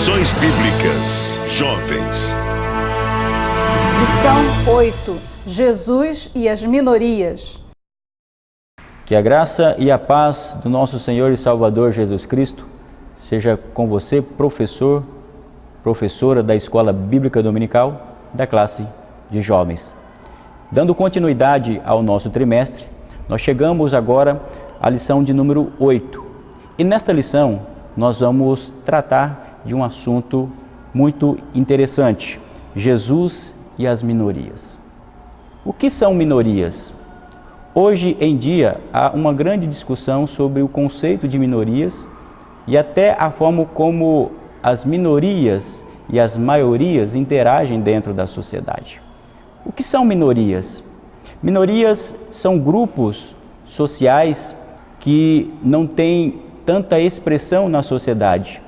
Lições Bíblicas Jovens. Lição 8. Jesus e as minorias. Que a graça e a paz do nosso Senhor e Salvador Jesus Cristo seja com você, professor, professora da Escola Bíblica Dominical da classe de jovens. Dando continuidade ao nosso trimestre, nós chegamos agora à lição de número 8. E nesta lição nós vamos tratar de um assunto muito interessante: Jesus e as minorias. O que são minorias? Hoje em dia há uma grande discussão sobre o conceito de minorias e até a forma como as minorias e as maiorias interagem dentro da sociedade. O que são minorias? Minorias são grupos sociais que não têm tanta expressão na sociedade.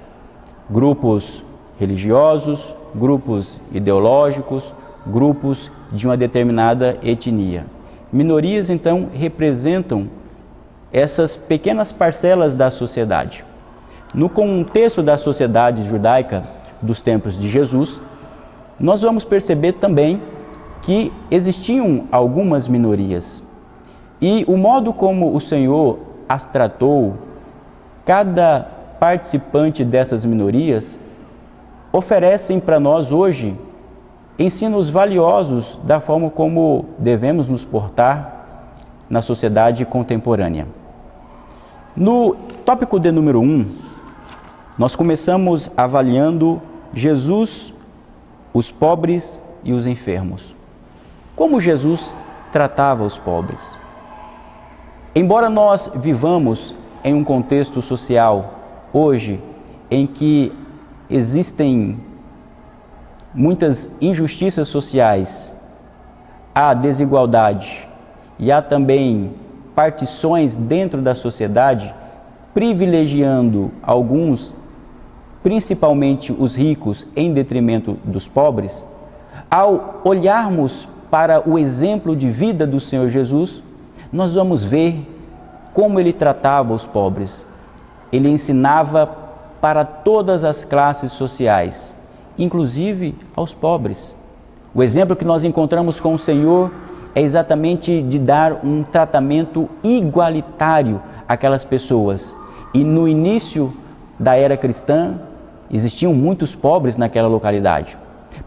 Grupos religiosos, grupos ideológicos, grupos de uma determinada etnia. Minorias, então, representam essas pequenas parcelas da sociedade. No contexto da sociedade judaica dos tempos de Jesus, nós vamos perceber também que existiam algumas minorias. E o modo como o Senhor as tratou, cada participante dessas minorias, oferecem para nós hoje ensinos valiosos da forma como devemos nos portar na sociedade contemporânea. No tópico de número 1, nós começamos avaliando Jesus, os pobres e os enfermos. Como Jesus tratava os pobres? Embora nós vivamos em um contexto social hoje em que existem muitas injustiças sociais, há desigualdade e há também partições dentro da sociedade, privilegiando alguns, principalmente os ricos, em detrimento dos pobres. Ao olharmos para o exemplo de vida do Senhor Jesus, nós vamos ver como ele tratava os pobres. Ele ensinava para todas as classes sociais, inclusive aos pobres. O exemplo que nós encontramos com o Senhor é exatamente de dar um tratamento igualitário àquelas pessoas. E no início da era cristã, existiam muitos pobres naquela localidade.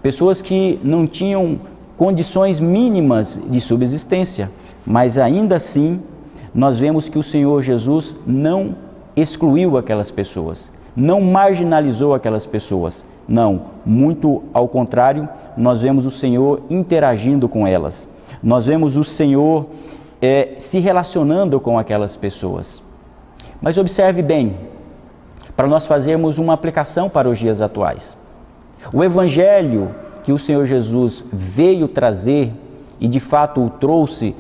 Pessoas que não tinham condições mínimas de subsistência, mas ainda assim, nós vemos que o Senhor Jesus não excluiu aquelas pessoas, não marginalizou aquelas pessoas. Não, muito ao contrário, nós vemos o Senhor interagindo com elas. Nós vemos o Senhor se relacionando com aquelas pessoas. Mas observe bem, para nós fazermos uma aplicação para os dias atuais. O Evangelho que o Senhor Jesus veio trazer, e de fato o trouxe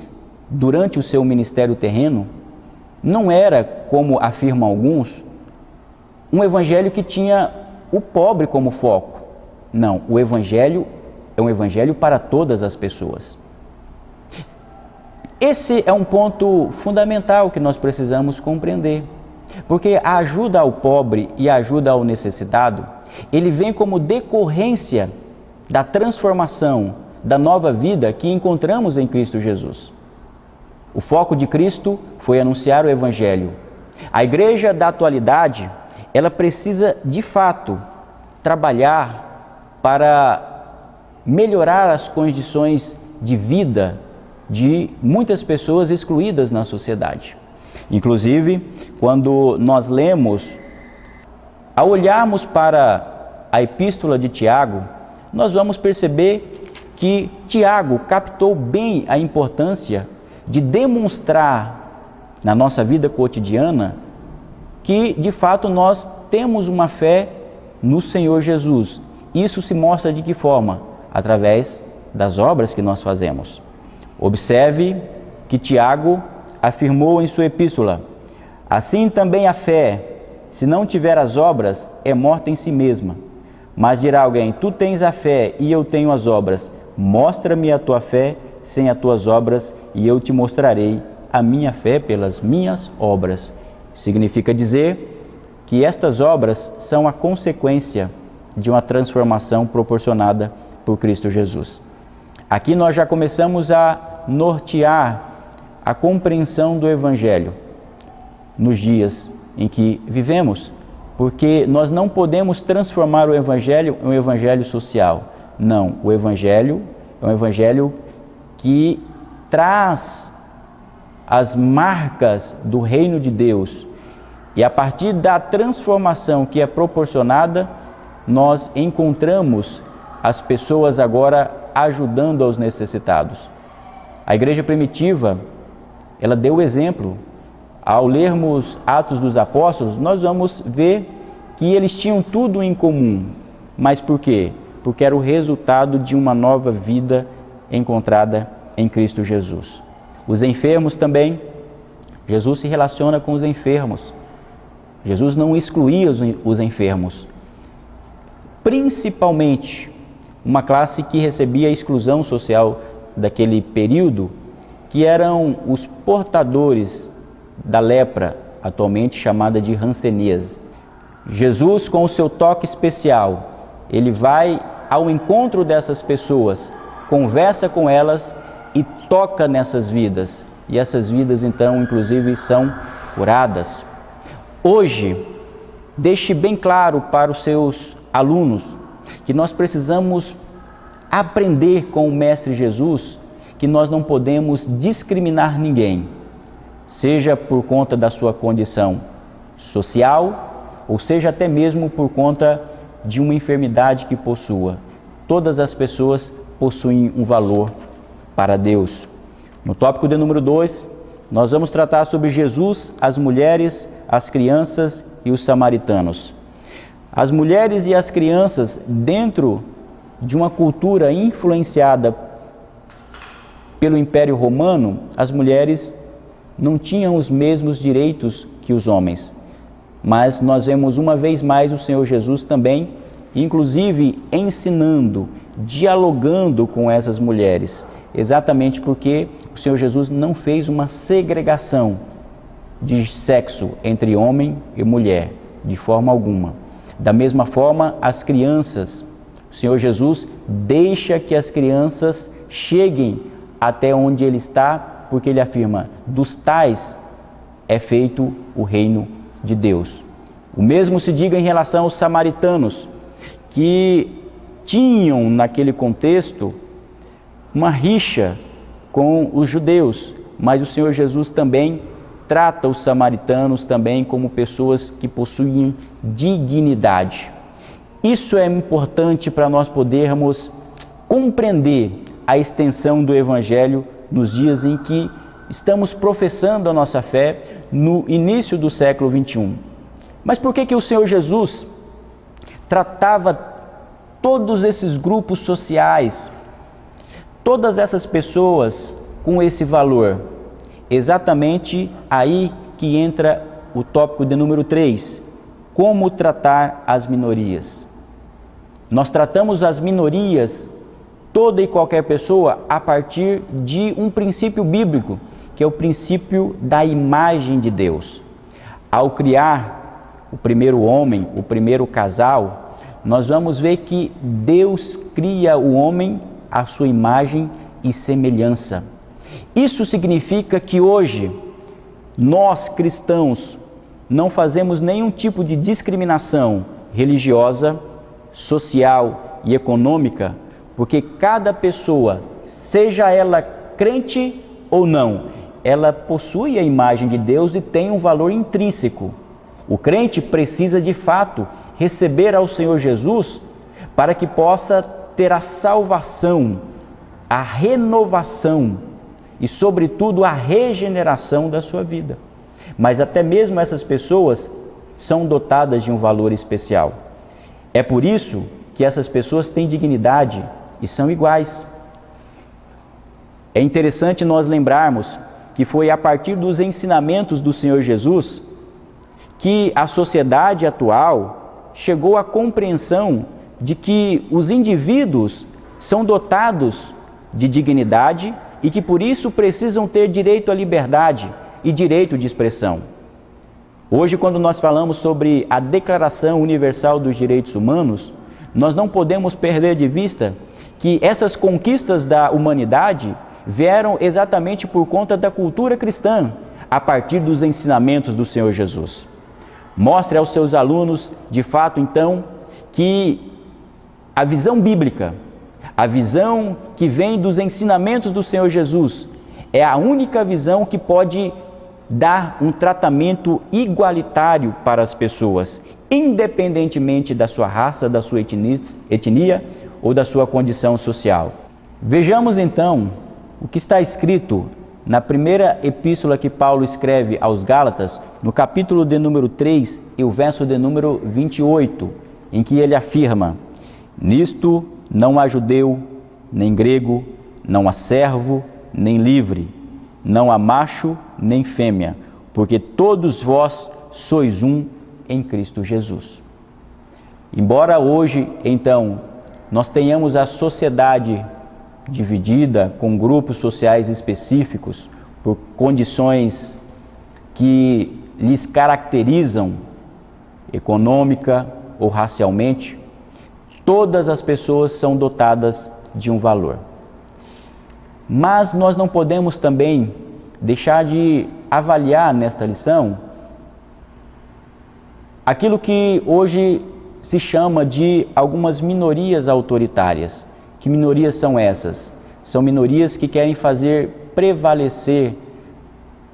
durante o seu ministério terreno, não era, como afirmam alguns, um Evangelho que tinha o pobre como foco. Não, o Evangelho é um Evangelho para todas as pessoas. Esse é um ponto fundamental que nós precisamos compreender, porque a ajuda ao pobre e a ajuda ao necessitado, ele vem como decorrência da transformação, da nova vida que encontramos em Cristo Jesus. O foco de Cristo foi anunciar o Evangelho. A igreja da atualidade, ela precisa, de fato, trabalhar para melhorar as condições de vida de muitas pessoas excluídas na sociedade. Inclusive, quando nós lemos, ao olharmos para a epístola de Tiago, nós vamos perceber que Tiago captou bem a importância de demonstrar na nossa vida cotidiana que, de fato, nós temos uma fé no Senhor Jesus. Isso se mostra de que forma? Através das obras que nós fazemos. Observe que Tiago afirmou em sua epístola: assim também a fé, se não tiver as obras, é morta em si mesma. Mas dirá alguém: tu tens a fé e eu tenho as obras. Mostra-me a tua fé sem as tuas obras, e eu te mostrarei a minha fé pelas minhas obras. Significa dizer que estas obras são a consequência de uma transformação proporcionada por Cristo Jesus. Aqui nós já começamos a nortear a compreensão do Evangelho nos dias em que vivemos, porque nós não podemos transformar o Evangelho em um Evangelho social. Não, o Evangelho é um Evangelho que traz as marcas do reino de Deus, e a partir da transformação que é proporcionada, nós encontramos as pessoas agora ajudando aos necessitados. A igreja primitiva, ela deu o exemplo. Ao lermos Atos dos Apóstolos, nós vamos ver que eles tinham tudo em comum. Mas por quê? Porque era o resultado de uma nova vida encontrada em Cristo Jesus. Os enfermos também, Jesus se relaciona com os enfermos. Jesus não excluía os enfermos. Principalmente uma classe que recebia a exclusão social daquele período, que eram os portadores da lepra, atualmente chamada de hanseníase. Jesus, com o seu toque especial, ele vai ao encontro dessas pessoas, conversa com elas e toca nessas vidas. E essas vidas, então, inclusive, são curadas. Hoje, deixe bem claro para os seus alunos que nós precisamos aprender com o Mestre Jesus que nós não podemos discriminar ninguém, seja por conta da sua condição social, ou seja até mesmo por conta de uma enfermidade que possua. Todas as pessoas possuem um valor para Deus. No tópico de número 2, nós vamos tratar sobre Jesus, as mulheres, as crianças e os samaritanos. As mulheres e as crianças, dentro de uma cultura influenciada pelo Império Romano, as mulheres não tinham os mesmos direitos que os homens. Mas nós vemos uma vez mais o Senhor Jesus também, inclusive ensinando, dialogando com essas mulheres, exatamente porque o Senhor Jesus não fez uma segregação de sexo entre homem e mulher, de forma alguma. Da mesma forma, as crianças, o Senhor Jesus deixa que as crianças cheguem até onde Ele está, porque Ele afirma, dos tais é feito o reino de Deus. O mesmo se diga em relação aos samaritanos, que tinham naquele contexto uma rixa com os judeus, mas o Senhor Jesus também trata os samaritanos também como pessoas que possuem dignidade. Isso é importante para nós podermos compreender a extensão do Evangelho nos dias em que estamos professando a nossa fé no início do século 21. Mas por que o Senhor Jesus tratava todos esses grupos sociais, todas essas pessoas com esse valor? Exatamente aí que entra o tópico de número 3, como tratar as minorias. Nós tratamos as minorias, toda e qualquer pessoa, a partir de um princípio bíblico, que é o princípio da imagem de Deus. Ao criar o primeiro homem, o primeiro casal, nós vamos ver que Deus cria o homem à sua imagem e semelhança. Isso significa que hoje, nós cristãos, não fazemos nenhum tipo de discriminação religiosa, social e econômica, porque cada pessoa, seja ela crente ou não, ela possui a imagem de Deus e tem um valor intrínseco. O crente precisa de fato receber ao Senhor Jesus para que possa ter a salvação, a renovação e, sobretudo, a regeneração da sua vida. Mas até mesmo essas pessoas são dotadas de um valor especial. É por isso que essas pessoas têm dignidade e são iguais. É interessante nós lembrarmos que foi a partir dos ensinamentos do Senhor Jesus que a sociedade atual chegou à compreensão de que os indivíduos são dotados de dignidade e que por isso precisam ter direito à liberdade e direito de expressão. Hoje, quando nós falamos sobre a Declaração Universal dos Direitos Humanos, nós não podemos perder de vista que essas conquistas da humanidade vieram exatamente por conta da cultura cristã, a partir dos ensinamentos do Senhor Jesus. Mostre aos seus alunos, de fato, então, que a visão bíblica, a visão que vem dos ensinamentos do Senhor Jesus, é a única visão que pode dar um tratamento igualitário para as pessoas, independentemente da sua raça, da sua etnia ou da sua condição social. Vejamos então o que está escrito na primeira epístola que Paulo escreve aos Gálatas, no capítulo de número 3 e o verso de número 28, em que ele afirma: nisto não há judeu, nem grego, não há servo, nem livre, não há macho, nem fêmea, porque todos vós sois um em Cristo Jesus. Embora hoje, então, nós tenhamos a sociedade dividida com grupos sociais específicos por condições que lhes caracterizam econômica ou racialmente, todas as pessoas são dotadas de um valor. Mas nós não podemos também deixar de avaliar nesta lição aquilo que hoje se chama de algumas minorias autoritárias. Que minorias são essas? São minorias que querem fazer prevalecer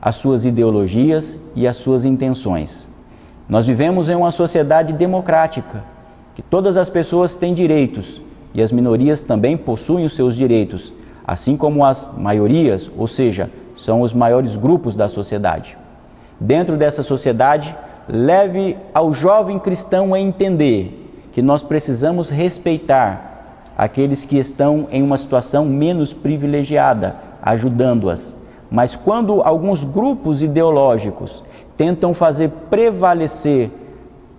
as suas ideologias e as suas intenções. Nós vivemos em uma sociedade democrática, que todas as pessoas têm direitos e as minorias também possuem os seus direitos, assim como as maiorias, ou seja, são os maiores grupos da sociedade. Dentro dessa sociedade, leve ao jovem cristão a entender que nós precisamos respeitar aqueles que estão em uma situação menos privilegiada, ajudando-as. Mas quando alguns grupos ideológicos tentam fazer prevalecer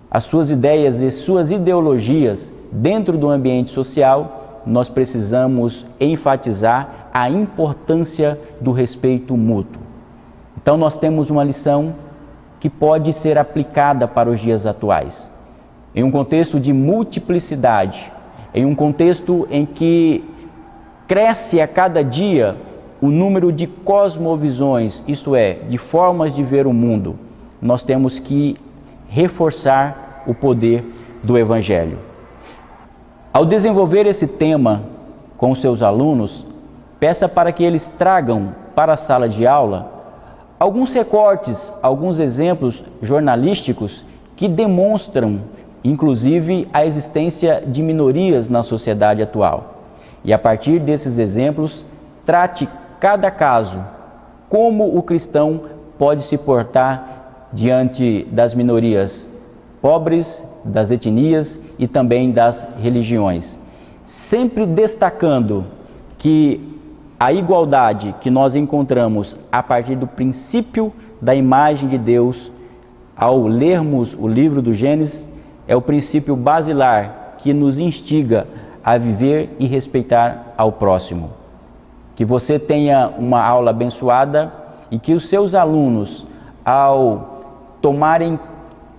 as suas ideias e suas ideologias dentro do ambiente social, nós precisamos enfatizar a importância do respeito mútuo. Então nós temos uma lição que pode ser aplicada para os dias atuais. Em um contexto de multiplicidade, em um contexto em que cresce a cada dia o número de cosmovisões, isto é, de formas de ver o mundo, nós temos que reforçar o poder do Evangelho. Ao desenvolver esse tema com os seus alunos, peça para que eles tragam para a sala de aula alguns recortes, alguns exemplos jornalísticos que demonstram, inclusive, a existência de minorias na sociedade atual. E a partir desses exemplos, trate cada caso, como o cristão pode se portar diante das minorias pobres, das etnias e também das religiões. Sempre destacando que a igualdade que nós encontramos a partir do princípio da imagem de Deus, ao lermos o livro do Gênesis, é o princípio basilar que nos instiga a viver e respeitar ao próximo. Que você tenha uma aula abençoada e que os seus alunos, ao tomarem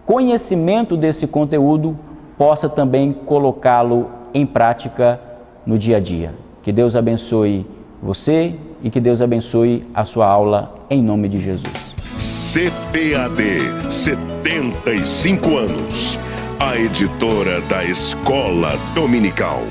conhecimento desse conteúdo, possa também colocá-lo em prática no dia a dia. Que Deus abençoe você e que Deus abençoe a sua aula em nome de Jesus. CPAD, 75 anos. A editora da Escola Dominical.